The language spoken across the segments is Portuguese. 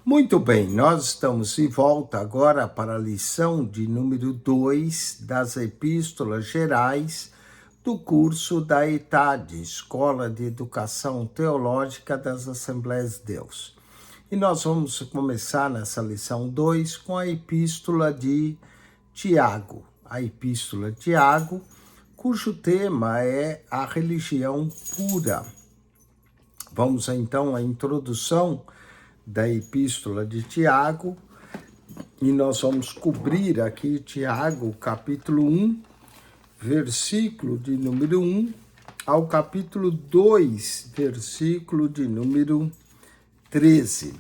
Muito bem, nós estamos de volta agora para a lição de número 2 das Epístolas Gerais do curso da ETAD, Escola de Educação Teológica das Assembleias de Deus. E nós vamos começar nessa lição 2 com a Epístola de Tiago. A Epístola de Tiago, cujo tema é a religião pura. Vamos então à introdução da Epístola de Tiago, e nós vamos cobrir aqui Tiago, capítulo 1, versículo de número 1, ao capítulo 2, versículo de número 13.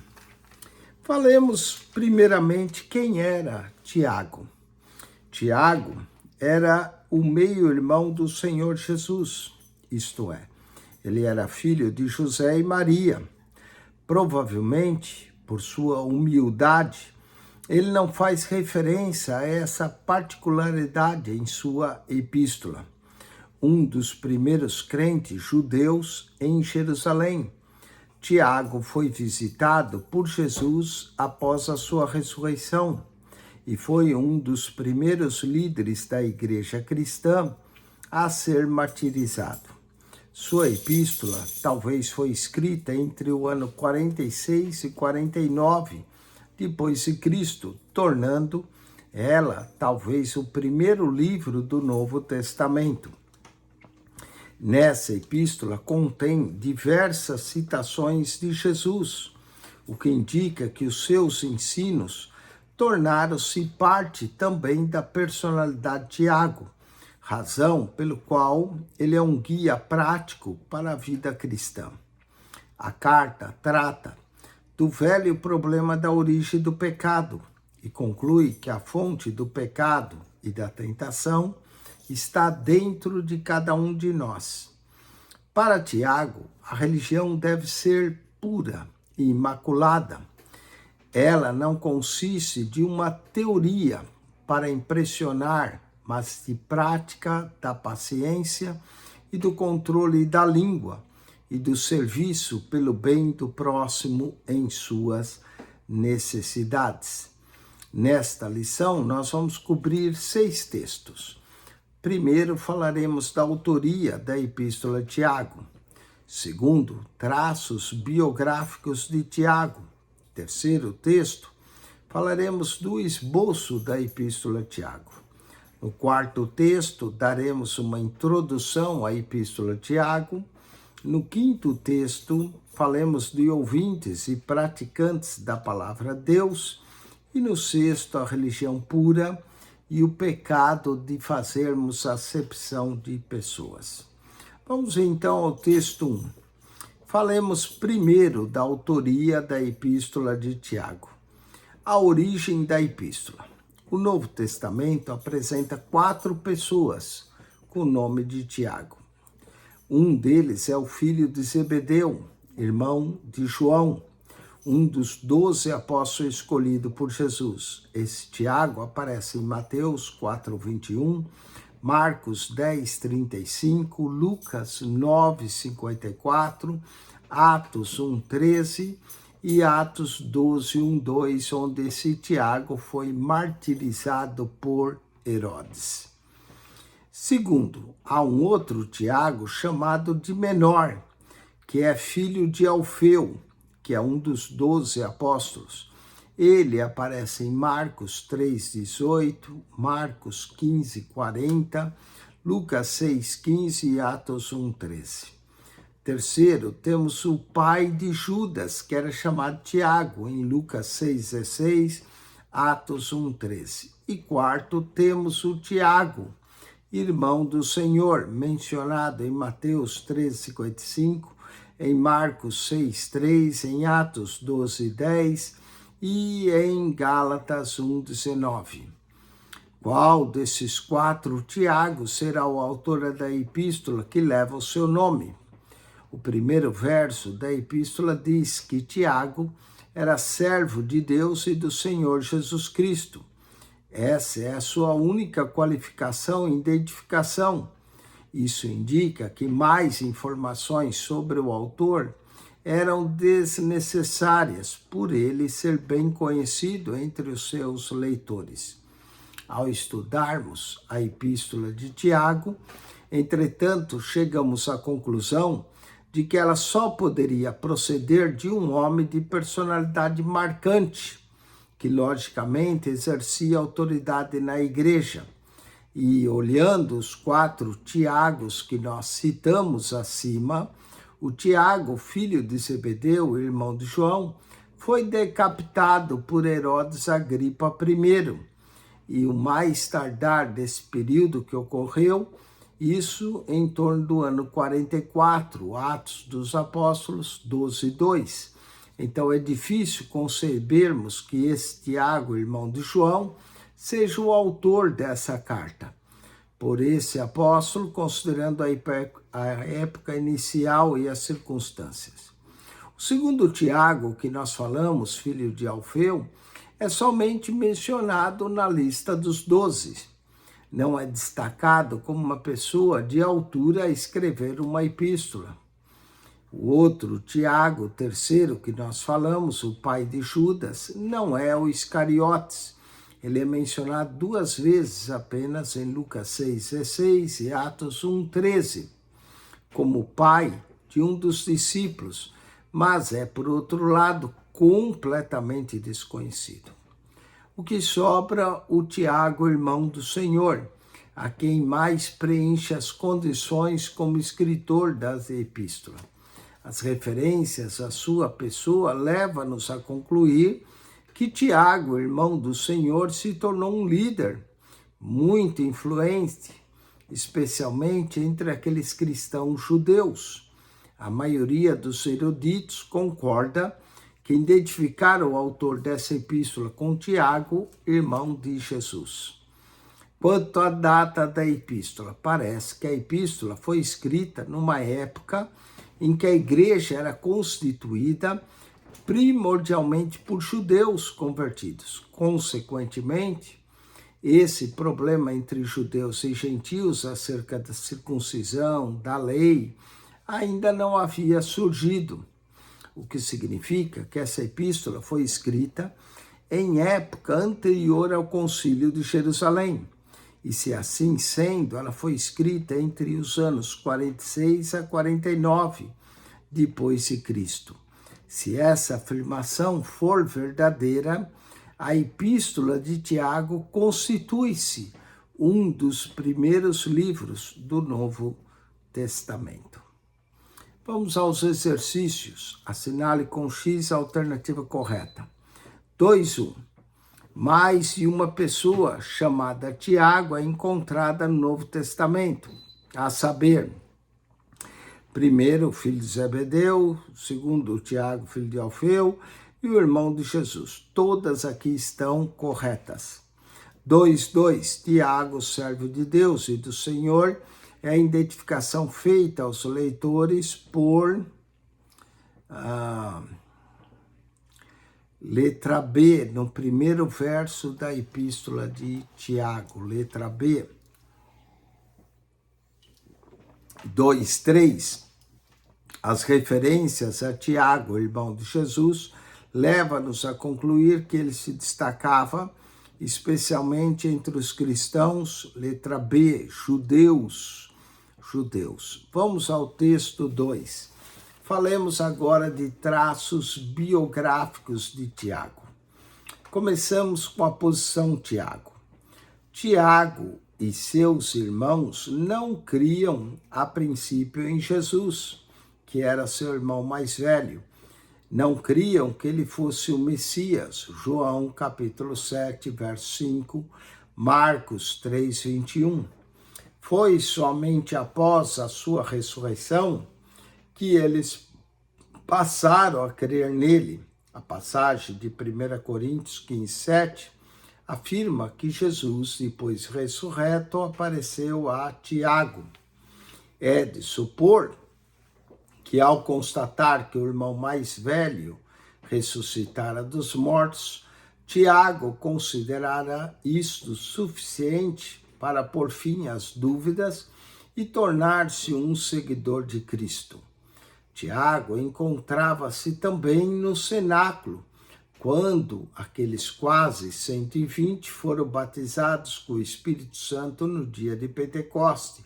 Falemos primeiramente quem era Tiago. Tiago era o meio-irmão do Senhor Jesus, isto é, ele era filho de José e Maria. Provavelmente, por sua humildade, ele não faz referência a essa particularidade em sua epístola. Um dos primeiros crentes judeus em Jerusalém, Tiago foi visitado por Jesus após a sua ressurreição e foi um dos primeiros líderes da igreja cristã a ser martirizado. Sua epístola talvez foi escrita entre o ano 46 e 49 depois de Cristo, tornando ela talvez o primeiro livro do Novo Testamento. Nessa epístola contém diversas citações de Jesus, o que indica que os seus ensinos tornaram-se parte também da personalidade de Tiago, razão pelo qual ele é um guia prático para a vida cristã. A carta trata do velho problema da origem do pecado e conclui que a fonte do pecado e da tentação está dentro de cada um de nós. Para Tiago, a religião deve ser pura e imaculada. Ela não consiste de uma teoria para impressionar, mas de prática da paciência e do controle da língua e do serviço pelo bem do próximo em suas necessidades. Nesta lição, nós vamos cobrir 6 textos. Primeiro, falaremos da autoria da Epístola de Tiago. Segundo, traços biográficos de Tiago. Terceiro texto, falaremos do esboço da Epístola de Tiago. No quarto texto, daremos uma introdução à Epístola de Tiago. No quinto texto, falemos de ouvintes e praticantes da palavra de Deus. E no sexto, a religião pura e o pecado de fazermos acepção de pessoas. Vamos então ao texto 1. Falemos primeiro da autoria da Epístola de Tiago. A origem da Epístola. O Novo Testamento apresenta 4 pessoas com o nome de Tiago. Um deles é o filho de Zebedeu, irmão de João, um dos 12 apóstolos escolhido por Jesus. Esse Tiago aparece em Mateus 4:21, Marcos 10:35, Lucas 9:54, Atos 1:13 e Atos 12:1-2, onde esse Tiago foi martirizado por Herodes. Segundo, há um outro Tiago chamado de menor, que é filho de Alfeu, que é um dos 12 apóstolos. Ele aparece em Marcos 3:18, Marcos 15:40, Lucas 6:15 e Atos 1:13. Terceiro, temos o pai de Judas, que era chamado Tiago, em Lucas 6:16, Atos 1:13. E quarto, temos o Tiago, irmão do Senhor, mencionado em Mateus 13:55, em Marcos 6:3, em Atos 12:10 e em Gálatas 1:19. Qual desses 4 Tiago será o autor da epístola que leva o seu nome? O primeiro verso da epístola diz que Tiago era servo de Deus e do Senhor Jesus Cristo. Essa é a sua única qualificação e identificação. Isso indica que mais informações sobre o autor eram desnecessárias, por ele ser bem conhecido entre os seus leitores. Ao estudarmos a Epístola de Tiago, entretanto, chegamos à conclusão de que ela só poderia proceder de um homem de personalidade marcante, que logicamente exercia autoridade na igreja. E olhando os 4 Tiagos que nós citamos acima, o Tiago, filho de Zebedeu, irmão de João, foi decapitado por Herodes Agripa I. E o mais tardar desse período que ocorreu, isso em torno do ano 44, Atos dos Apóstolos 12:2. Então é difícil concebermos que esse Tiago, irmão de João, seja o autor dessa carta. Por esse apóstolo, considerando a época inicial e as circunstâncias. O segundo Tiago, que nós falamos, filho de Alfeu, é somente mencionado na lista dos 12. Não é destacado como uma pessoa de altura a escrever uma epístola. O outro, Tiago, terceiro que nós falamos, o pai de Judas, não é o Iscariotes. Ele é mencionado 2 vezes apenas em Lucas 6:16 e Atos 1:13, como pai de um dos discípulos, mas é, por outro lado, completamente desconhecido. O que sobra, o Tiago, irmão do Senhor, a quem mais preenche as condições como escritor das epístolas. As referências à sua pessoa levam-nos a concluir que Tiago, irmão do Senhor, se tornou um líder muito influente, especialmente entre aqueles cristãos judeus. A maioria dos eruditos concorda que identificaram o autor dessa epístola com Tiago, irmão de Jesus. Quanto à data da epístola, parece que a epístola foi escrita numa época em que a igreja era constituída primordialmente por judeus convertidos. Consequentemente, esse problema entre judeus e gentios acerca da circuncisão, da lei, ainda não havia surgido, o que significa que essa epístola foi escrita em época anterior ao Concílio de Jerusalém. E se assim sendo, ela foi escrita entre os anos 46 a 49 depois de Cristo. Se essa afirmação for verdadeira, a Epístola de Tiago constitui-se um dos primeiros livros do Novo Testamento. Vamos aos exercícios. Assinale com X a alternativa correta. 2.1. Mais de uma pessoa chamada Tiago é encontrada no Novo Testamento, a saber, primeiro, o filho de Zebedeu, segundo, Tiago, filho de Alfeu, e o irmão de Jesus. Todas aqui estão corretas. 2.2. Tiago, servo de Deus e do Senhor, é a identificação feita aos leitores por letra B, no primeiro verso da Epístola de Tiago, letra B. 2.3. As referências a Tiago, irmão de Jesus, levam-nos a concluir que ele se destacava especialmente entre os cristãos, letra B, judeus. Vamos ao texto 2. Falemos agora de traços biográficos de Tiago. Começamos com a posição Tiago. Tiago e seus irmãos não criam a princípio em Jesus, que era seu irmão mais velho. Não criam que ele fosse o Messias. João capítulo 7, verso 5, Marcos 3:21. Foi somente após a sua ressurreição que eles passaram a crer nele. A passagem de 1 Coríntios 15:7 afirma que Jesus, depois ressurreto, apareceu a Tiago. É de supor que ao constatar que o irmão mais velho ressuscitara dos mortos, Tiago considerara isto suficiente para pôr fim às dúvidas e tornar-se um seguidor de Cristo. Tiago encontrava-se também no cenáculo, quando aqueles quase 120 foram batizados com o Espírito Santo no dia de Pentecoste.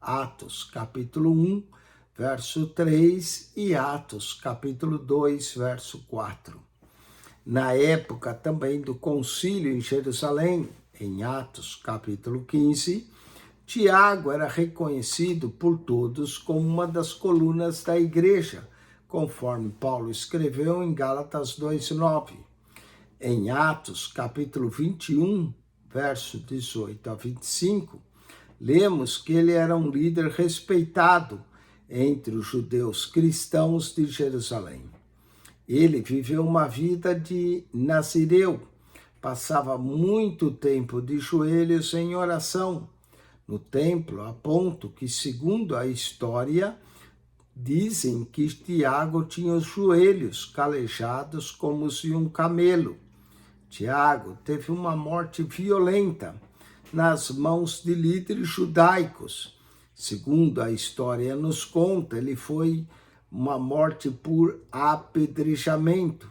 Atos capítulo 1, verso 3 e Atos capítulo 2, verso 4. Na época também do concílio em Jerusalém, em Atos capítulo 15, Tiago era reconhecido por todos como uma das colunas da igreja, conforme Paulo escreveu em Gálatas 2:9. Em Atos capítulo 21, verso 18 a 25, lemos que ele era um líder respeitado entre os judeus cristãos de Jerusalém. Ele viveu uma vida de nazireu, passava muito tempo de joelhos em oração no templo, a ponto que, segundo a história, dizem que Tiago tinha os joelhos calejados como os de um camelo. Tiago teve uma morte violenta nas mãos de líderes judaicos. Segundo a história nos conta, ele foi uma morte por apedrejamento.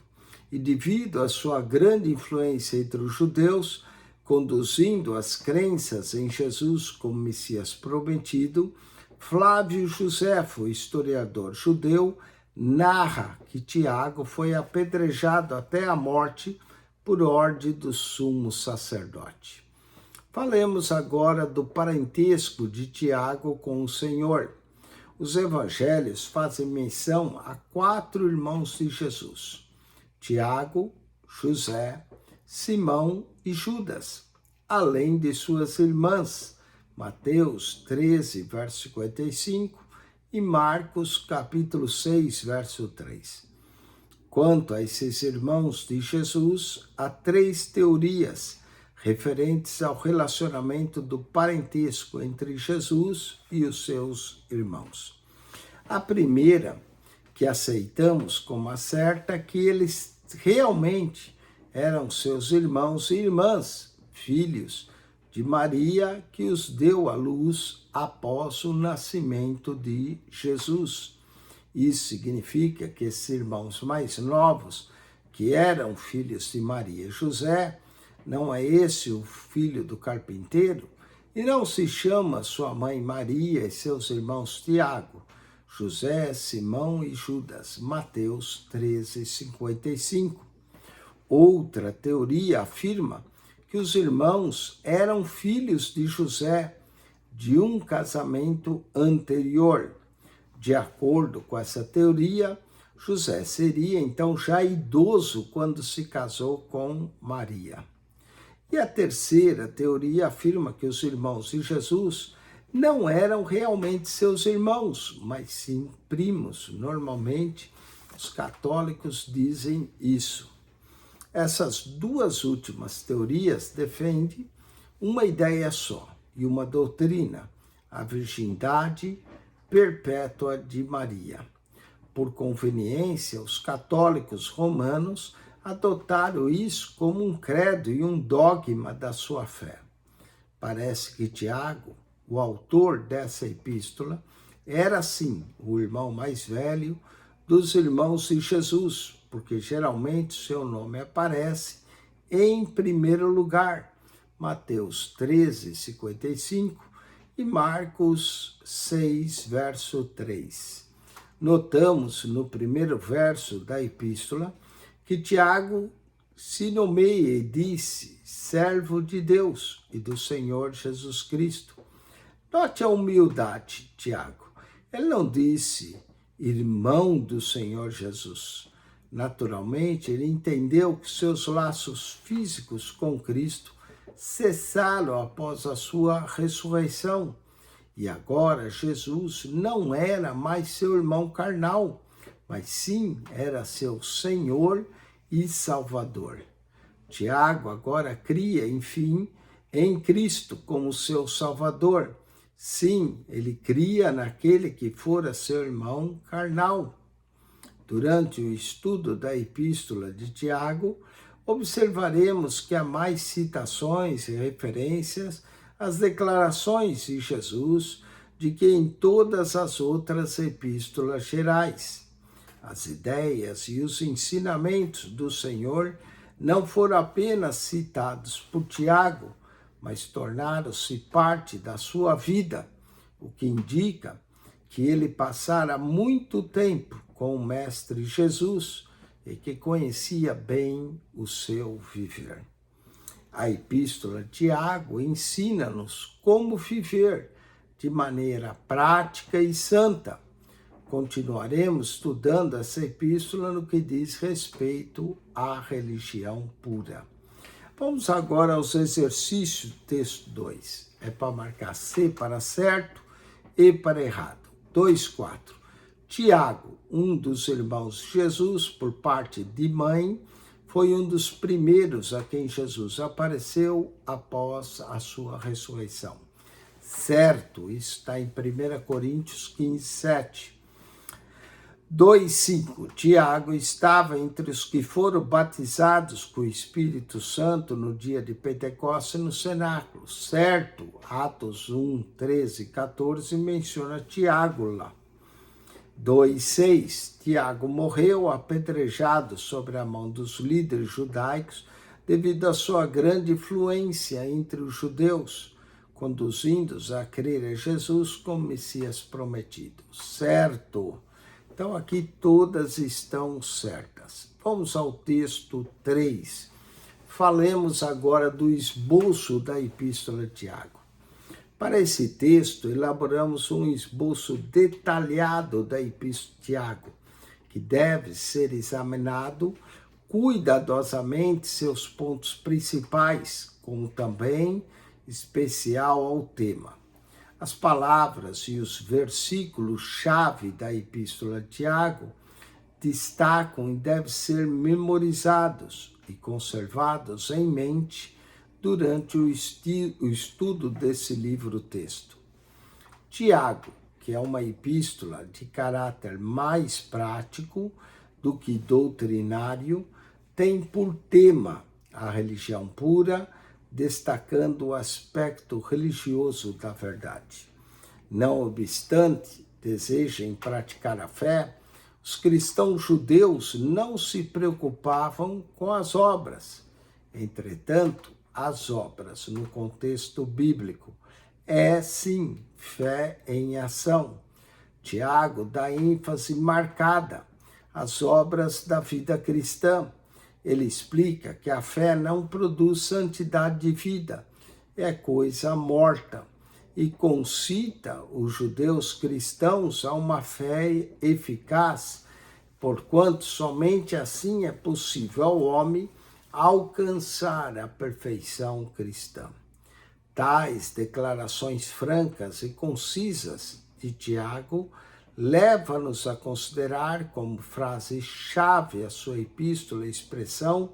E devido à sua grande influência entre os judeus, conduzindo as crenças em Jesus como Messias prometido, Flávio Josefo, historiador judeu, narra que Tiago foi apedrejado até a morte por ordem do sumo sacerdote. Falemos agora do parentesco de Tiago com o Senhor. Os evangelhos fazem menção a 4 irmãos de Jesus: Tiago, José, Simão e Judas, além de suas irmãs, Mateus 13, verso 55 e Marcos capítulo 6, verso 3. Quanto a esses irmãos de Jesus, há 3 teorias referentes ao relacionamento do parentesco entre Jesus e os seus irmãos. A primeira, que aceitamos como a certa, é que eles realmente eram seus irmãos e irmãs, filhos de Maria, que os deu à luz após o nascimento de Jesus. Isso significa que esses irmãos mais novos, que eram filhos de Maria e José, não é esse o filho do carpinteiro? E não se chama sua mãe Maria e seus irmãos Tiago, José, Simão e Judas, Mateus 13, 55. Outra teoria afirma que os irmãos eram filhos de José de um casamento anterior. De acordo com essa teoria, José seria então já idoso quando se casou com Maria. E a terceira teoria afirma que os irmãos de Jesus não eram realmente seus irmãos, mas sim primos. Normalmente, os católicos dizem isso. Essas 2 últimas teorias defendem uma ideia só e uma doutrina: a virgindade perpétua de Maria. Por conveniência, os católicos romanos adotaram isso como um credo e um dogma da sua fé. Parece que Tiago, o autor dessa epístola, era sim o irmão mais velho dos irmãos de Jesus, porque geralmente seu nome aparece em primeiro lugar, Mateus 13, 55 e Marcos 6, verso 3. Notamos no primeiro verso da epístola que Tiago se nomeia e disse servo de Deus e do Senhor Jesus Cristo. Note a humildade, Tiago. Ele não disse irmão do Senhor Jesus. Naturalmente, ele entendeu que seus laços físicos com Cristo cessaram após a sua ressurreição. E agora Jesus não era mais seu irmão carnal, mas sim era seu Senhor e Salvador. Tiago agora cria, enfim, em Cristo como seu Salvador. Sim, ele cria naquele que fora seu irmão carnal. Durante o estudo da epístola de Tiago, observaremos que há mais citações e referências às declarações de Jesus de que em todas as outras epístolas gerais. As ideias e os ensinamentos do Senhor não foram apenas citados por Tiago, mas tornaram-se parte da sua vida, o que indica que ele passara muito tempo com o Mestre Jesus e que conhecia bem o seu viver. A Epístola de Tiago ensina-nos como viver de maneira prática e santa. Continuaremos estudando essa epístola no que diz respeito à religião pura. Vamos agora aos exercícios do texto 2. É para marcar C para certo e para errado. 2,4. Tiago, um dos irmãos de Jesus, por parte de mãe, foi um dos primeiros a quem Jesus apareceu após a sua ressurreição. Certo, isso está em 1 Coríntios 15, 7. 2,5. Tiago estava entre os que foram batizados com o Espírito Santo no dia de Pentecostes no cenáculo. Certo, Atos 1, 13 e 14 menciona Tiago lá. 2,6. Tiago morreu apedrejado sobre a mão dos líderes judaicos devido à sua grande influência entre os judeus, conduzindo-os a crer em Jesus como Messias prometido. Certo. Então aqui todas estão certas. Vamos ao texto 3. Falemos agora do esboço da Epístola de Tiago. Para esse texto, elaboramos um esboço detalhado da Epístola de Tiago, que deve ser examinado cuidadosamente seus pontos principais, como também especial ao tema. As palavras e os versículos-chave da Epístola de Tiago destacam e devem ser memorizados e conservados em mente durante o estudo desse livro-texto. Tiago, que é uma epístola de caráter mais prático do que doutrinário, tem por tema a religião pura, destacando o aspecto religioso da verdade. Não obstante desejem praticar a fé, os cristãos judeus não se preocupavam com as obras. Entretanto, as obras, no contexto bíblico, é sim fé em ação. Tiago dá ênfase marcada às obras da vida cristã. Ele explica que a fé não produz santidade de vida, é coisa morta, e concita os judeus cristãos a uma fé eficaz, porquanto somente assim é possível ao homem alcançar a perfeição cristã. Tais declarações francas e concisas de Tiago leva-nos a considerar como frase-chave a sua epístola a expressão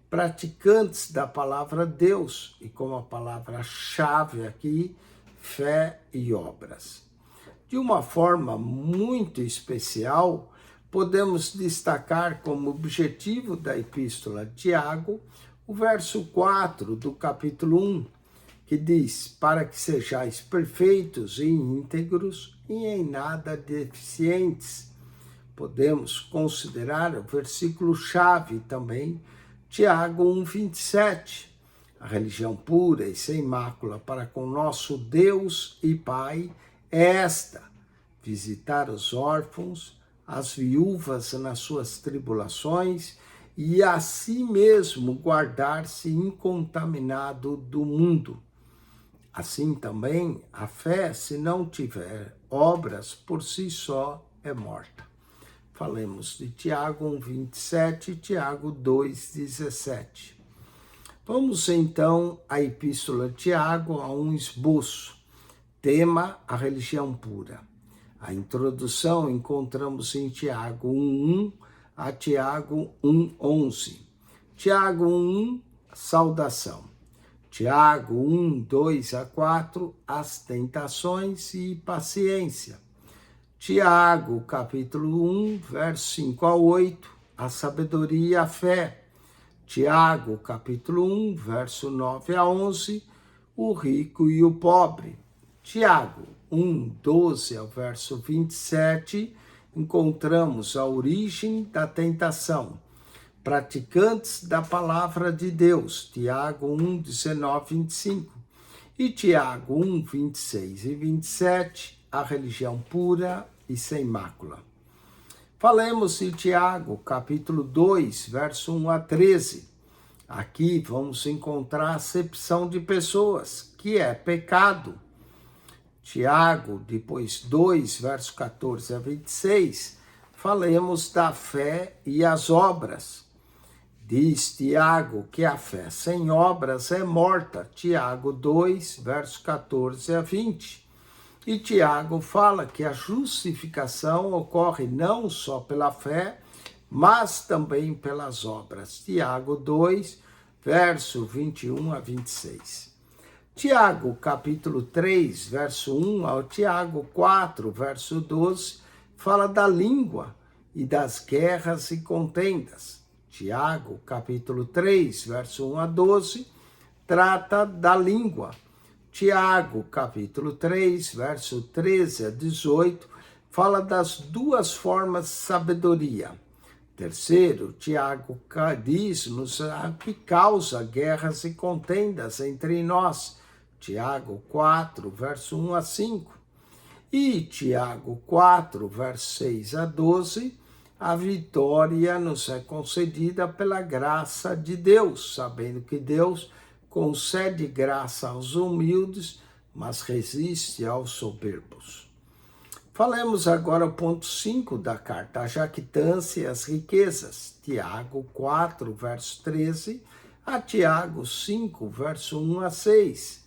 praticantes da palavra Deus e como a palavra-chave aqui, fé e obras. De uma forma muito especial, podemos destacar como objetivo da epístola de Tiago o verso 4 do capítulo 1, que diz, para que sejais perfeitos e íntegros e em nada deficientes. Podemos considerar o versículo-chave também, Tiago 1,27. A religião pura e sem mácula para com nosso Deus e Pai é esta: visitar os órfãos, as viúvas nas suas tribulações e a si mesmo guardar-se incontaminado do mundo. Assim também, a fé, se não tiver obras, por si só é morta. Falemos de Tiago 1,27 e Tiago 2,17. Vamos então à Epístola de Tiago, a um esboço. Tema, a religião pura. A introdução encontramos em Tiago 1,1 a Tiago 1,11. Tiago 1,1, saudação. Tiago 1, 2 a 4, as tentações e paciência. Tiago, capítulo 1, verso 5 a 8, a sabedoria e a fé. Tiago, capítulo 1, verso 9 a 11, o rico e o pobre. Tiago, 1, 12 ao verso 27, encontramos a origem da tentação. Praticantes da palavra de Deus, Tiago 1, 19, 25. E Tiago 1, 26 e 27, a religião pura e sem mácula. Falemos de Tiago, capítulo 2, verso 1 a 13. Aqui vamos encontrar a acepção de pessoas, que é pecado. Tiago, depois 2, verso 14 a 26, falemos da fé e as obras. Diz Tiago que a fé sem obras é morta. Tiago 2, verso 14 a 20. E Tiago fala que a justificação ocorre não só pela fé, mas também pelas obras. Tiago 2, verso 21 a 26. Tiago, capítulo 3, verso 1 ao Tiago 4, verso 12, fala da língua e das guerras e contendas. Tiago, capítulo 3, verso 1 a 12, trata da língua. Tiago, capítulo 3, verso 13 a 18, fala das duas formas de sabedoria. Terceiro, Tiago diz-nos que causa guerras e contendas entre nós. Tiago 4, verso 1 a 5. E Tiago 4, verso 6 a 12, a vitória nos é concedida pela graça de Deus, sabendo que Deus concede graça aos humildes, mas resiste aos soberbos. Falemos agora o ponto 5 da carta, a jactância e as riquezas. Tiago 4, verso 13, a Tiago 5, verso 1 a 6.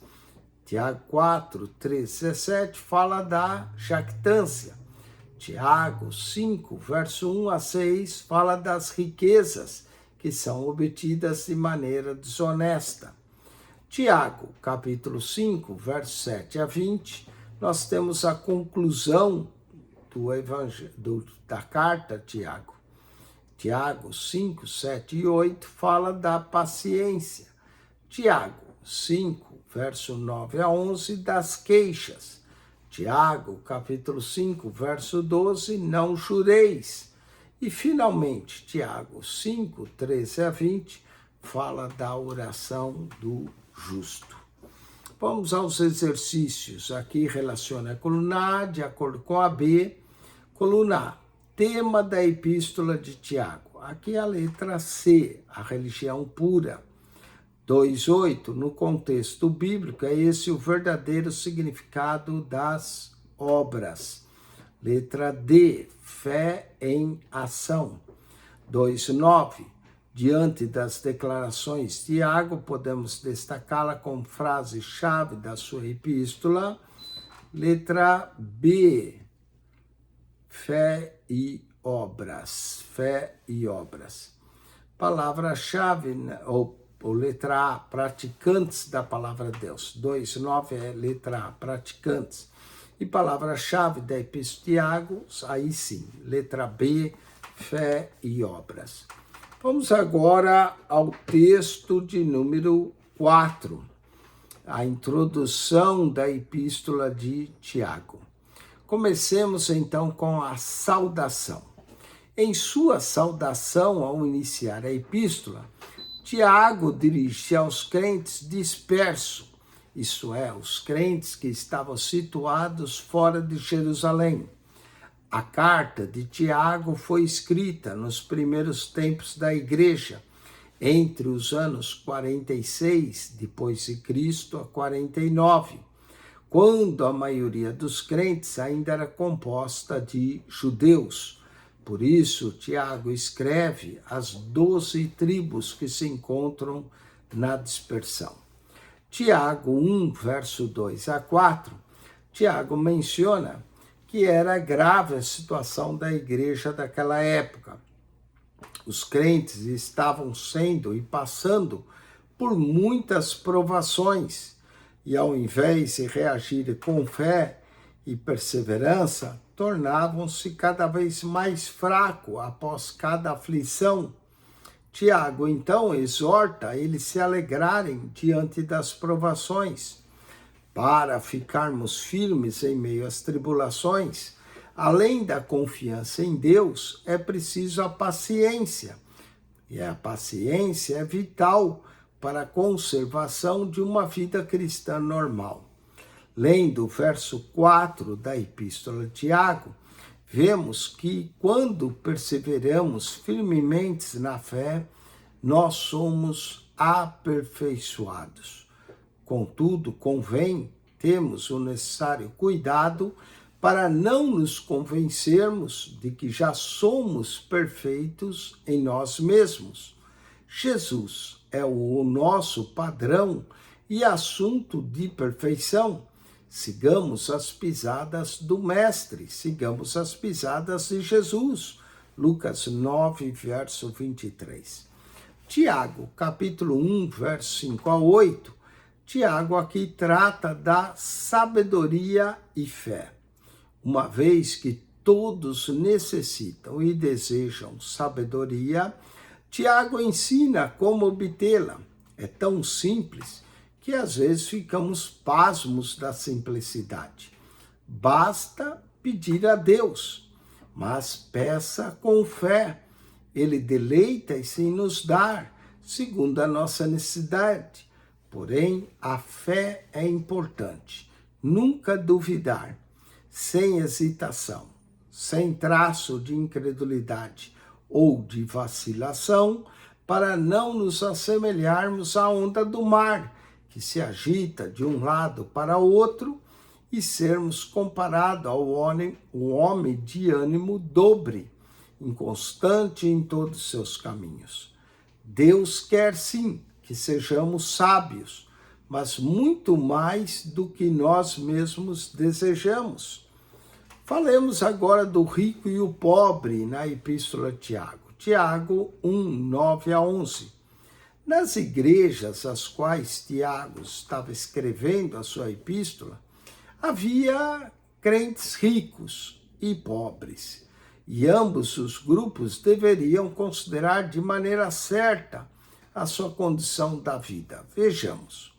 Tiago 4, 13, 17 fala da jactância. Tiago 5, verso 1 a 6 fala das riquezas que são obtidas de maneira desonesta. Tiago, capítulo 5, verso 7 a 20, nós temos a conclusão da carta a Tiago. Tiago 5, 7 e 8 fala da paciência. Tiago 5, verso 9 a 11, das queixas. Tiago, capítulo 5, verso 12, não jureis. E, finalmente, Tiago 5, 13 a 20, fala da oração do justo. Vamos aos exercícios. Aqui relaciona a coluna A de acordo com a B. Coluna A, tema da epístola de Tiago. Aqui a letra C, a religião pura. 2:8, no contexto bíblico, é esse o verdadeiro significado das obras. Letra D, fé em ação. 2:9, diante das declarações de Tiago, podemos destacá-la como frase-chave da sua epístola. Letra B, fé e obras. Fé e obras. Palavra-chave, ou letra A, praticantes da palavra de Deus. 2:9 é letra A, praticantes. E palavra-chave da epístola de Tiago, aí sim, letra B, fé e obras. Vamos agora ao texto de número 4, a introdução da epístola de Tiago. Comecemos então com a saudação. Em sua saudação, ao iniciar a epístola, Tiago dirige-se aos crentes dispersos, isto é, os crentes que estavam situados fora de Jerusalém. A carta de Tiago foi escrita nos primeiros tempos da igreja, entre os anos 46 depois de Cristo a 49, quando a maioria dos crentes ainda era composta de judeus. Por isso, Tiago escreve as 12 tribos que se encontram na dispersão. Tiago 1, verso 2 a 4, Tiago menciona que era grave a situação da igreja daquela época. Os crentes estavam sendo e passando por muitas provações, e ao invés de reagir com fé e perseverança, tornavam-se cada vez mais fracos após cada aflição. Tiago, então, exorta eles se alegrarem diante das provações. Para ficarmos firmes em meio às tribulações, além da confiança em Deus, é preciso a paciência. E a paciência é vital para a conservação de uma vida cristã normal. Lendo o verso 4 da Epístola de Tiago, vemos que quando perseveramos firmemente na fé, nós somos aperfeiçoados. Contudo, convém termos o necessário cuidado para não nos convencermos de que já somos perfeitos em nós mesmos. Jesus é o nosso padrão e assunto de perfeição. Sigamos as pisadas do Mestre, sigamos as pisadas de Jesus. Lucas 9, verso 23. Tiago, capítulo 1, verso 5 a 8. Tiago aqui trata da sabedoria e fé. Uma vez que todos necessitam e desejam sabedoria, Tiago ensina como obtê-la. É tão simples que às vezes ficamos pasmos da simplicidade. Basta pedir a Deus, mas peça com fé. Ele deleita-se em nos dar, segundo a nossa necessidade. Porém, a fé é importante. Nunca duvidar, sem hesitação, sem traço de incredulidade ou de vacilação, para não nos assemelharmos à onda do mar, que se agita de um lado para o outro, e sermos comparados ao homem de ânimo dobre, inconstante em todos os seus caminhos. Deus quer sim que sejamos sábios, mas muito mais do que nós mesmos desejamos. Falemos agora do rico e o pobre na Epístola de Tiago. Tiago 1, 9 a 11. Nas igrejas às quais Tiago estava escrevendo a sua epístola, havia crentes ricos e pobres, e ambos os grupos deveriam considerar de maneira certa a sua condição da vida. Vejamos,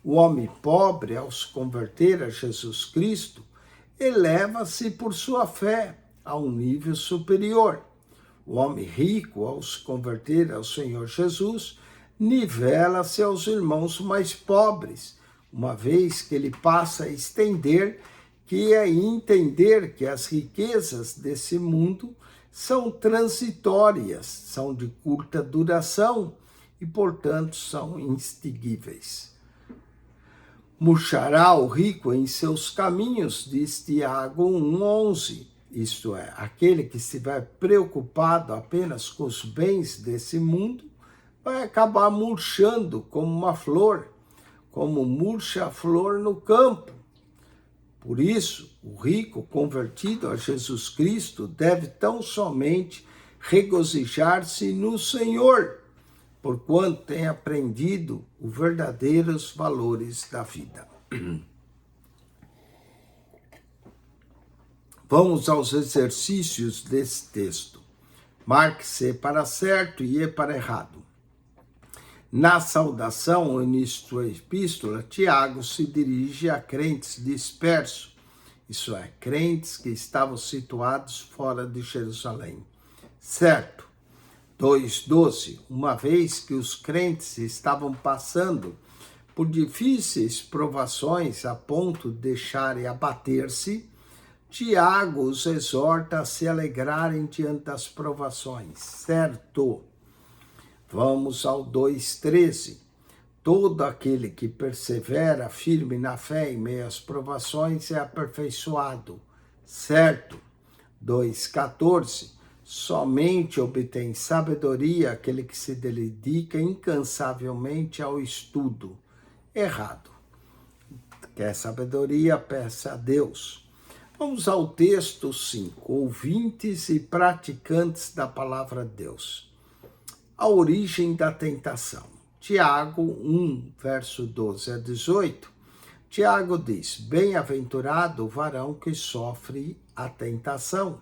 o homem pobre, ao se converter a Jesus Cristo, eleva-se por sua fé a um nível superior. O homem rico, ao se converter ao Senhor Jesus, nivela-se aos irmãos mais pobres, uma vez que ele passa a entender que as riquezas desse mundo são transitórias, são de curta duração e, portanto, são inextinguíveis. Murchará o rico em seus caminhos, diz Tiago 1,11. Isto é, aquele que estiver preocupado apenas com os bens desse mundo, vai acabar murchando como uma flor, como murcha a flor no campo. Por isso, o rico convertido a Jesus Cristo deve tão somente regozijar-se no Senhor, porquanto tem aprendido os verdadeiros valores da vida. Vamos aos exercícios desse texto. Marque-se E para certo e E para errado. Na saudação, no início da epístola, Tiago se dirige a crentes dispersos, isso é, crentes que estavam situados fora de Jerusalém. Certo. 2,12. Uma vez que os crentes estavam passando por difíceis provações a ponto de deixarem abater-se, Tiago os exorta a se alegrarem diante das provações. Certo. Vamos ao 2,13. Todo aquele que persevera firme na fé em meio às provações é aperfeiçoado. Certo. 2,14. Somente obtém sabedoria aquele que se dedica incansavelmente ao estudo. Errado. Quer sabedoria? Peça a Deus. Vamos ao texto 5. Ouvintes e praticantes da palavra de Deus. A origem da tentação. Tiago 1, verso 12 a 18. Tiago diz: bem-aventurado o varão que sofre a tentação.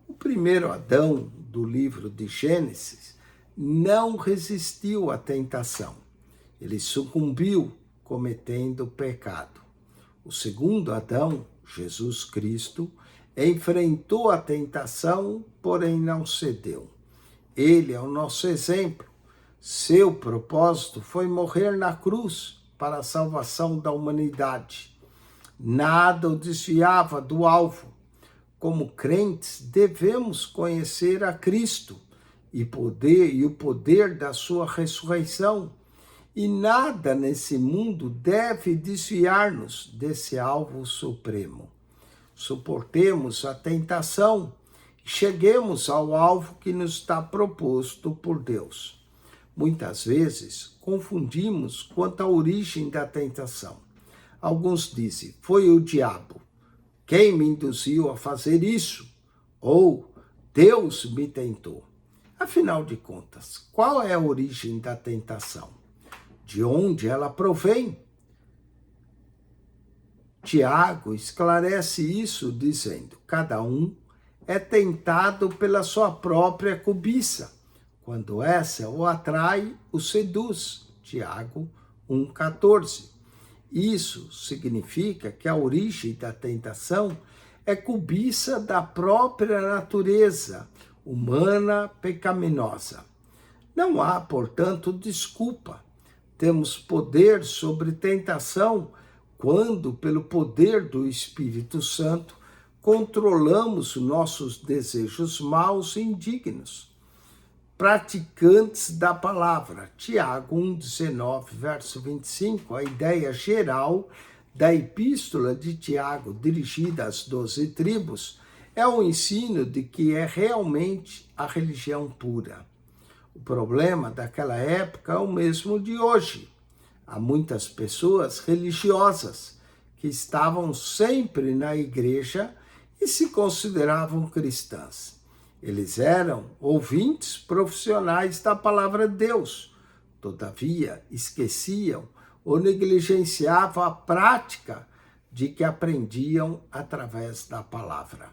O primeiro Adão do livro de Gênesis não resistiu à tentação. Ele sucumbiu cometendo pecado. O segundo Adão, Jesus Cristo, enfrentou a tentação, porém não cedeu. Ele é o nosso exemplo. Seu propósito foi morrer na cruz para a salvação da humanidade. Nada o desviava do alvo. Como crentes, devemos conhecer a Cristo e o poder da sua ressurreição. E nada nesse mundo deve desviar-nos desse alvo supremo. Suportemos a tentação e cheguemos ao alvo que nos está proposto por Deus. Muitas vezes confundimos quanto à origem da tentação. Alguns dizem, foi o diabo. Quem me induziu a fazer isso? Ou Deus me tentou. Afinal de contas, qual é a origem da tentação? De onde ela provém? Tiago esclarece isso dizendo, cada um é tentado pela sua própria cobiça, quando essa o atrai, o seduz. Tiago 1,14. Isso significa que a origem da tentação é cobiça da própria natureza humana pecaminosa. Não há, portanto, desculpa. Temos poder sobre tentação quando, pelo poder do Espírito Santo, controlamos nossos desejos maus e indignos. Praticantes da palavra. Tiago 1,19, verso 25, a ideia geral da epístola de Tiago, dirigida às 12 tribos, é o ensino de que é realmente a religião pura. O problema daquela época é o mesmo de hoje. Há muitas pessoas religiosas que estavam sempre na igreja e se consideravam cristãs. Eles eram ouvintes profissionais da palavra de Deus. Todavia, esqueciam ou negligenciavam a prática de que aprendiam através da palavra.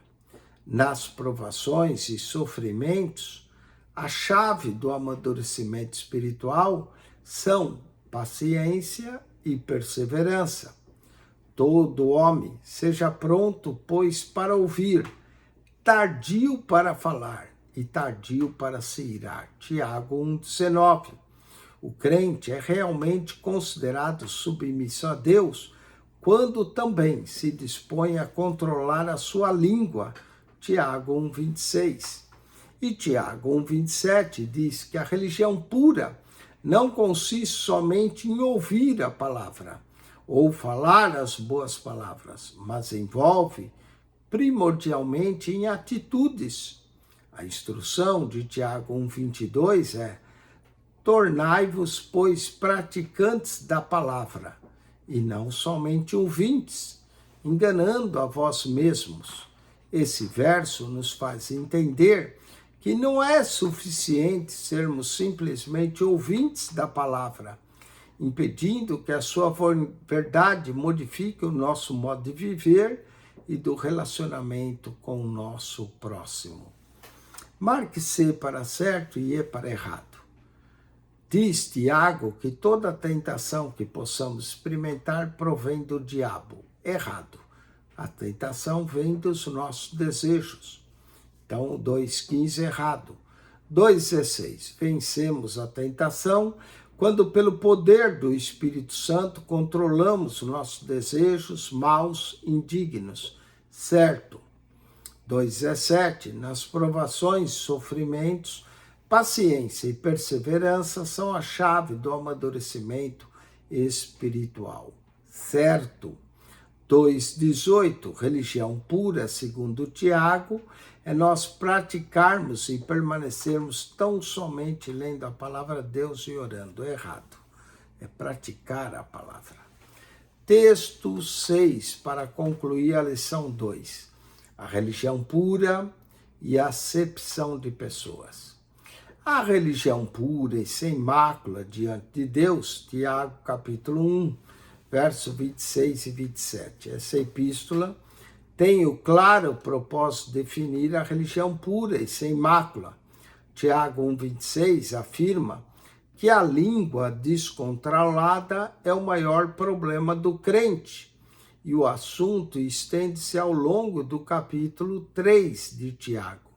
Nas provações e sofrimentos, a chave do amadurecimento espiritual são paciência e perseverança. Todo homem seja pronto, pois, para ouvir, tardio para falar e tardio para se irar. Tiago 1,19. O crente é realmente considerado submisso a Deus quando também se dispõe a controlar a sua língua. Tiago 1,26. E Tiago 1,27 diz que a religião pura não consiste somente em ouvir a palavra ou falar as boas palavras, mas envolve primordialmente em atitudes. A instrução de Tiago 1,22 é: tornai-vos, pois, praticantes da palavra, e não somente ouvintes, enganando a vós mesmos. Esse verso nos faz entender que não é suficiente sermos simplesmente ouvintes da palavra, impedindo que a sua verdade modifique o nosso modo de viver e do relacionamento com o nosso próximo. Marque C para certo e E para errado. Diz Tiago que toda tentação que possamos experimentar provém do diabo. Errado. A tentação vem dos nossos desejos. Então, 2,15 errado. 2,16. Vencemos a tentação quando, pelo poder do Espírito Santo, controlamos nossos desejos maus, indignos. Certo. 2,17. Nas provações, sofrimentos, paciência e perseverança são a chave do amadurecimento espiritual. Certo. 2,18. Religião pura, segundo Tiago, é nós praticarmos e permanecermos tão somente lendo a palavra de Deus e orando. Errado. É praticar a palavra. Texto 6, para concluir a lição 2. A religião pura e a acepção de pessoas. A religião pura e sem mácula diante de Deus, Tiago capítulo 1, verso 26 e 27. Essa epístola tem o claro propósito de definir a religião pura e sem mácula. Tiago 1,26 afirma que a língua descontrolada é o maior problema do crente e o assunto estende-se ao longo do capítulo 3 de Tiago.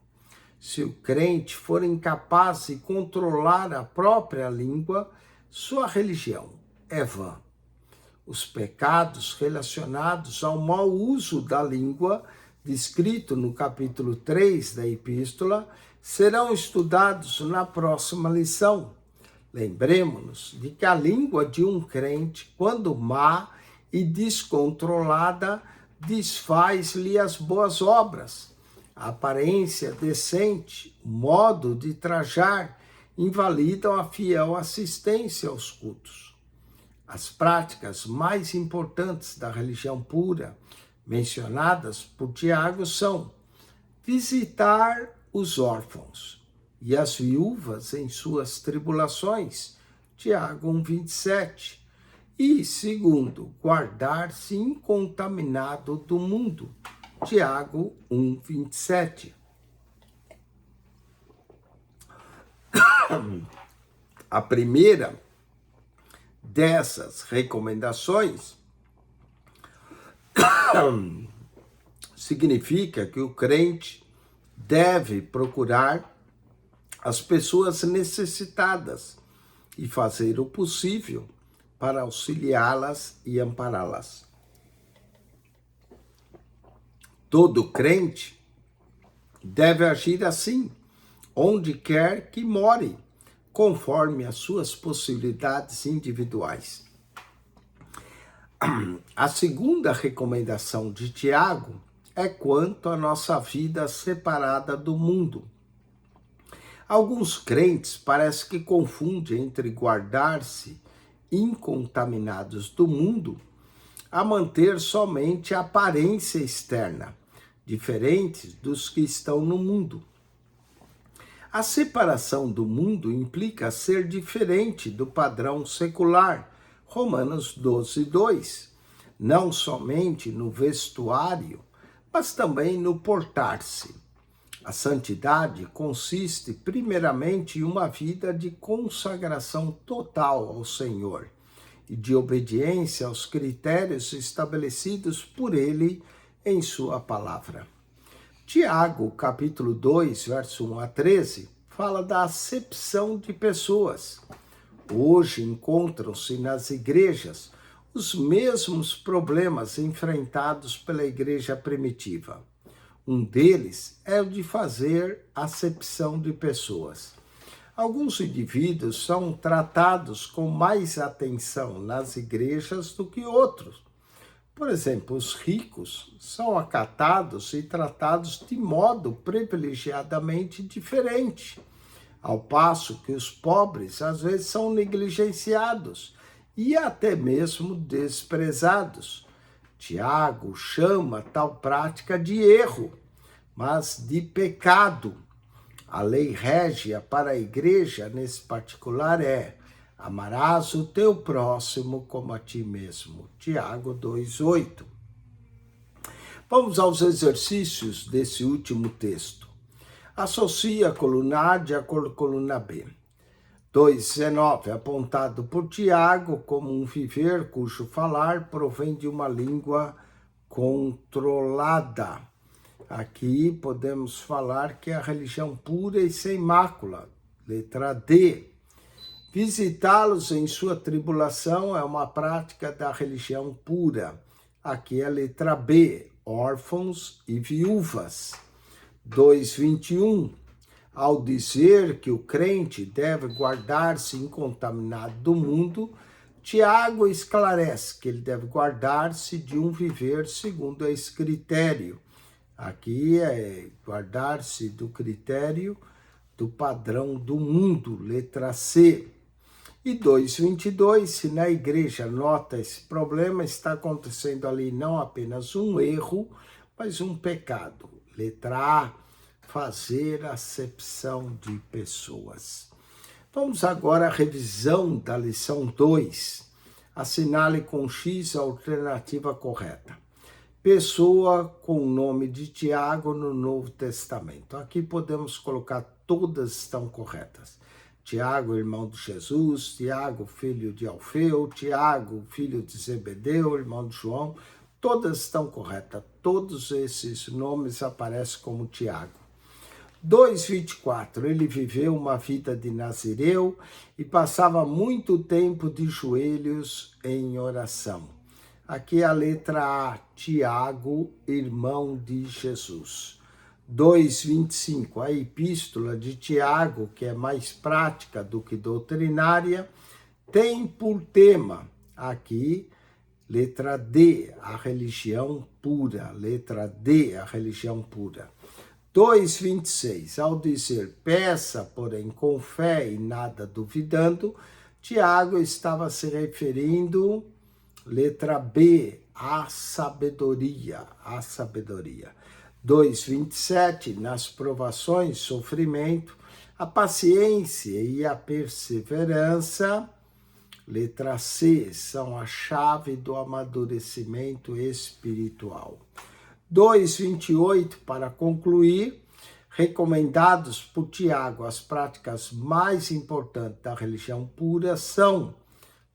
Se o crente for incapaz de controlar a própria língua, sua religião é vã. Os pecados relacionados ao mau uso da língua, descrito no capítulo 3 da epístola, serão estudados na próxima lição. Lembremos-nos de que a língua de um crente, quando má e descontrolada, desfaz-lhe as boas obras. A aparência decente, o modo de trajar, invalidam a fiel assistência aos cultos. As práticas mais importantes da religião pura, mencionadas por Tiago, são visitar os órfãos e as viúvas em suas tribulações, Tiago 1,27. E, segundo, guardar-se incontaminado do mundo, Tiago 1,27. A primeira dessas recomendações significa que o crente deve procurar as pessoas necessitadas e fazer o possível para auxiliá-las e ampará-las. Todo crente deve agir assim, onde quer que more, conforme as suas possibilidades individuais. A segunda recomendação de Tiago é quanto à nossa vida separada do mundo. Alguns crentes parecem que confundem entre guardar-se incontaminados do mundo a manter somente a aparência externa, diferentes dos que estão no mundo. A separação do mundo implica ser diferente do padrão secular, Romanos 12:2, não somente no vestuário, mas também no portar-se. A santidade consiste primeiramente em uma vida de consagração total ao Senhor e de obediência aos critérios estabelecidos por Ele em sua palavra. Tiago, capítulo 2, verso 1 a 13, fala da acepção de pessoas. Hoje encontram-se nas igrejas os mesmos problemas enfrentados pela igreja primitiva. Um deles é o de fazer acepção de pessoas. Alguns indivíduos são tratados com mais atenção nas igrejas do que outros. Por exemplo, os ricos são acatados e tratados de modo privilegiadamente diferente, ao passo que os pobres às vezes são negligenciados e até mesmo desprezados. Tiago chama tal prática de erro, mas de pecado. A lei régia para a igreja, nesse particular, é: amarás o teu próximo como a ti mesmo. Tiago 2,8. Vamos aos exercícios desse último texto. Associa a coluna A de acordo com a coluna B. 2,19, apontado por Tiago como um viver cujo falar provém de uma língua controlada. Aqui podemos falar que é a religião pura e sem mácula. Letra D. Visitá-los em sua tribulação é uma prática da religião pura. Aqui é a letra B. Órfãos e viúvas. 2,21. Ao dizer que o crente deve guardar-se incontaminado do mundo, Tiago esclarece que ele deve guardar-se de um viver segundo esse critério. Aqui é guardar-se do critério do padrão do mundo, letra C. E 2,22, se na igreja nota esse problema, está acontecendo ali não apenas um erro, mas um pecado. Letra A, fazer acepção de pessoas. Vamos agora à revisão da lição 2. Assinale com X a alternativa correta. Pessoa com o nome de Tiago no Novo Testamento. Aqui podemos colocar todas estão corretas. Tiago, irmão de Jesus, Tiago, filho de Alfeu, Tiago, filho de Zebedeu, irmão de João, Todas estão corretas. Todos esses nomes aparecem como Tiago. 2,24. Ele viveu uma vida de nazireu e passava muito tempo de joelhos em oração. Aqui a letra A, Tiago, irmão de Jesus. 2,25. A epístola de Tiago, que é mais prática do que doutrinária, tem por tema aqui, letra D, a religião pura. Letra D, a religião pura. 2,26. Ao dizer, peça, porém, com fé e nada duvidando, Tiago estava se referindo, letra B, à sabedoria. A sabedoria. 2,27. Nas provações, sofrimento, a paciência e a perseverança, letra C, são a chave do amadurecimento espiritual. 2,28, para concluir, recomendados por Tiago, as práticas mais importantes da religião pura são,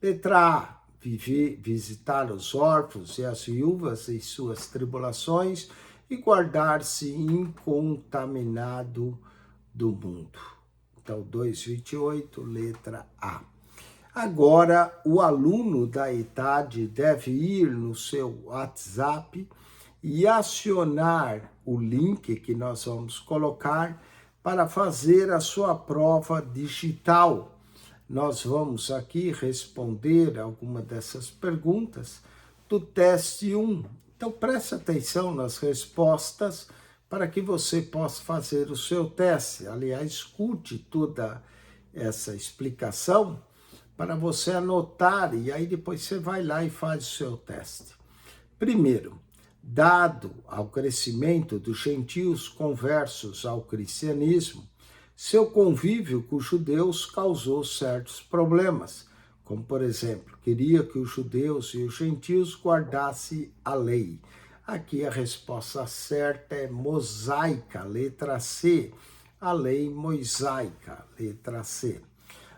letra A, visitar os órfãos e as viúvas em suas tribulações e guardar-se incontaminado do mundo. Então, 2,28, letra A. Agora, o aluno da idade deve ir no seu WhatsApp e acionar o link que nós vamos colocar para fazer a sua prova digital. Nós vamos aqui responder alguma dessas perguntas do teste 1. Então, preste atenção nas respostas para que você possa fazer o seu teste. Aliás, escute toda essa explicação para você anotar e aí depois você vai lá e faz o seu teste. Primeiro, dado ao crescimento dos gentios conversos ao cristianismo, seu convívio com os judeus causou certos problemas, como, por exemplo, queria que os judeus e os gentios guardassem a lei. Aqui a resposta certa é mosaica, letra C, a lei mosaica, letra C.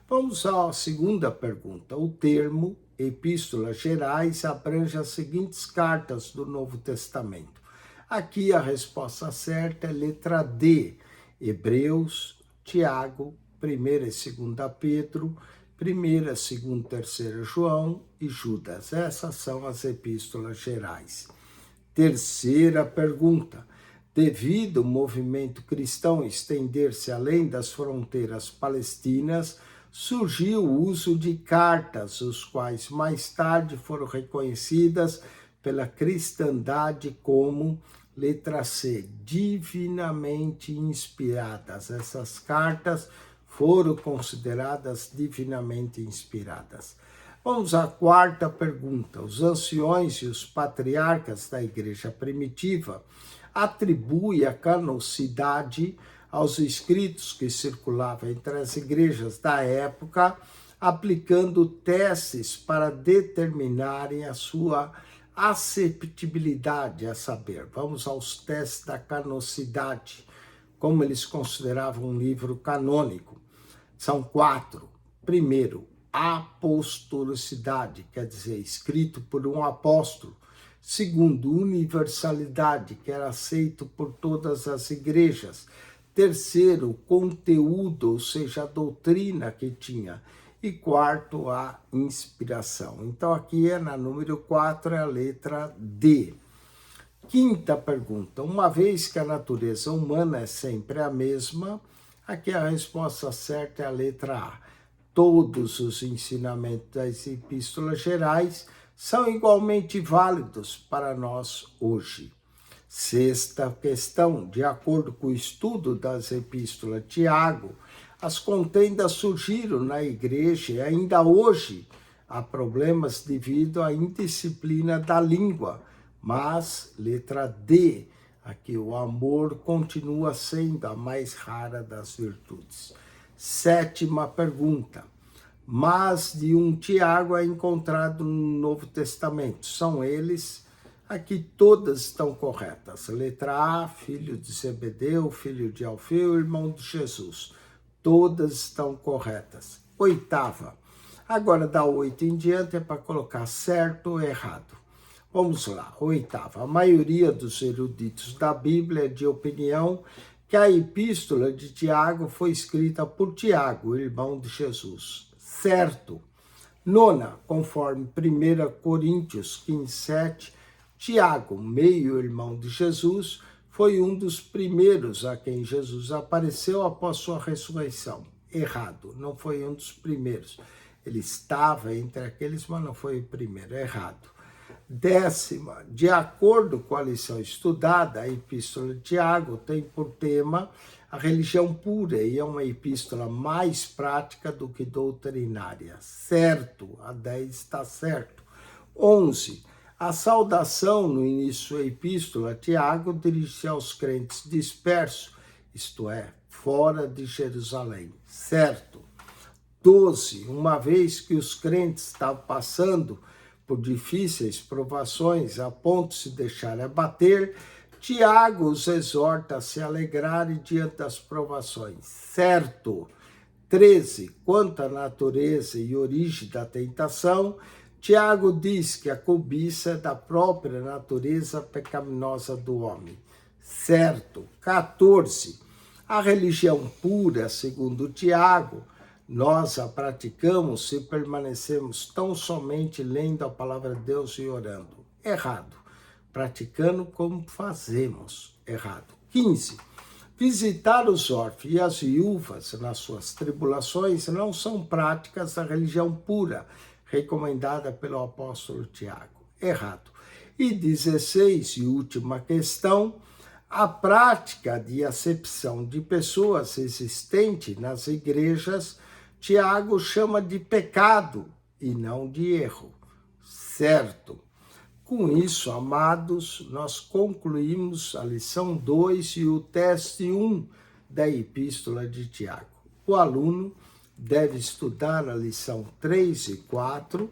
Vamos à segunda pergunta. O termo Epístolas Gerais abrange as seguintes cartas do Novo Testamento. Aqui a resposta certa é letra D, Hebreus, Tiago, 1ª e 2ª Pedro, 1ª, 2ª, 3ª João e Judas. Essas são as epístolas gerais. Terceira pergunta. Devido ao movimento cristão estender-se além das fronteiras palestinas, surgiu o uso de cartas, os quais mais tarde foram reconhecidas pela cristandade como, letra C, divinamente inspiradas. Essas cartas foram consideradas divinamente inspiradas. Vamos à quarta pergunta. Os anciões e os patriarcas da igreja primitiva atribuem a canonicidade aos escritos que circulavam entre as igrejas da época, aplicando testes para determinarem a sua acceptabilidade, a saber, vamos aos testes da canonicidade, como eles consideravam um livro canônico. São 4. Primeiro, apostolicidade, quer dizer, escrito por um apóstolo. Segundo, universalidade, que era aceito por todas as igrejas. Terceiro, conteúdo, ou seja, a doutrina que tinha. E quarto, a inspiração. Então, aqui na número 4 é a letra D. Quinta pergunta. Uma vez que a natureza humana é sempre a mesma, aqui a resposta certa é a letra A. Todos os ensinamentos das epístolas gerais são igualmente válidos para nós hoje. Sexta questão. De acordo com o estudo das epístolas de Tiago, as contendas surgiram na igreja e ainda hoje há problemas devido à indisciplina da língua. Mas, letra D, aqui o amor continua sendo a mais rara das virtudes. Sétima pergunta. Mas de um Tiago é encontrado no Novo Testamento. São eles, aqui todas estão corretas. Letra A, filho de Zebedeu, filho de Alfeu, irmão de Jesus. Todas estão corretas. Oitava. Agora, da 8 em diante, é para colocar certo ou errado. Vamos lá, oitava. A maioria dos eruditos da Bíblia é de opinião que a epístola de Tiago foi escrita por Tiago, irmão de Jesus. Certo. Nona, conforme 1 Coríntios 15:7, Tiago, meio-irmão de Jesus, foi um dos primeiros a quem Jesus apareceu após sua ressurreição. Errado, não foi um dos primeiros. Ele estava entre aqueles, mas não foi o primeiro. Errado. Décima, de acordo com a lição estudada, a Epístola de Tiago tem por tema a religião pura e é uma epístola mais prática do que doutrinária. Certo, a 10 está certo. 11, a saudação no início da epístola, Tiago dirige-se aos crentes dispersos, isto é, fora de Jerusalém. Certo. 12, uma vez que os crentes estavam passando por difíceis provações a ponto de se deixar abater, Tiago os exorta a se alegrarem diante das provações. Certo. 13, quanto à natureza e origem da tentação, Tiago diz que a cobiça é da própria natureza pecaminosa do homem. Certo. 14, a religião pura, segundo Tiago, nós a praticamos se permanecemos tão somente lendo a palavra de Deus e orando. Errado. Praticando como fazemos. Errado. 15. Visitar os órfãos e as viúvas nas suas tribulações não são práticas da religião pura, recomendada pelo apóstolo Tiago. Errado. E 16, e última questão, a prática de acepção de pessoas existente nas igrejas, Tiago chama de pecado e não de erro. Certo. Com isso, amados, nós concluímos a lição 2 e o teste 1 da Epístola de Tiago. O aluno deve estudar a lição 3 e 4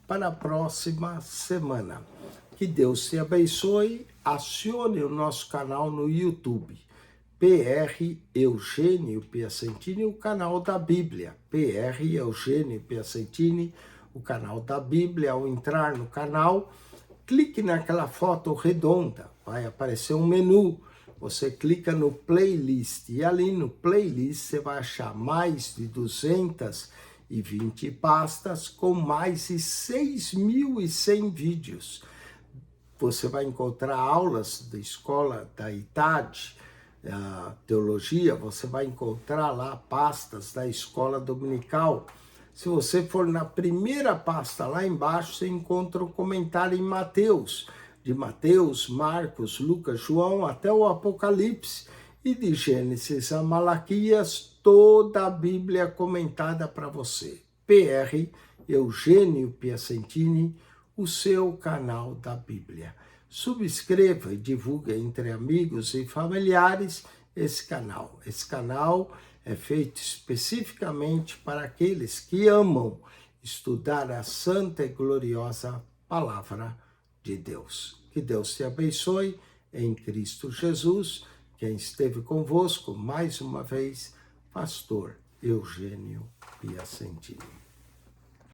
para a próxima semana. Que Deus te abençoe. Acione o nosso canal no YouTube. PR Eugênio Piacentini, o canal da Bíblia. PR Eugênio Piacentini, o canal da Bíblia. Ao entrar no canal, clique naquela foto redonda, vai aparecer um menu. Você clica no playlist e ali no playlist você vai achar mais de 220 pastas com mais de 6.100 vídeos. Você vai encontrar aulas da escola da idade, teologia, você vai encontrar lá pastas da escola dominical. Se você for na primeira pasta lá embaixo, você encontra o comentário em Mateus, de Mateus, Marcos, Lucas, João, até o Apocalipse, e de Gênesis a Malaquias, toda a Bíblia comentada para você. PR Eugênio Piacentini, o seu canal da Bíblia. Subscreva e divulgue entre amigos e familiares esse canal. Esse canal é feito especificamente para aqueles que amam estudar a santa e gloriosa Palavra de Deus. Que Deus te abençoe em Cristo Jesus. Quem esteve convosco, mais uma vez, Pastor Eugênio Piacentini.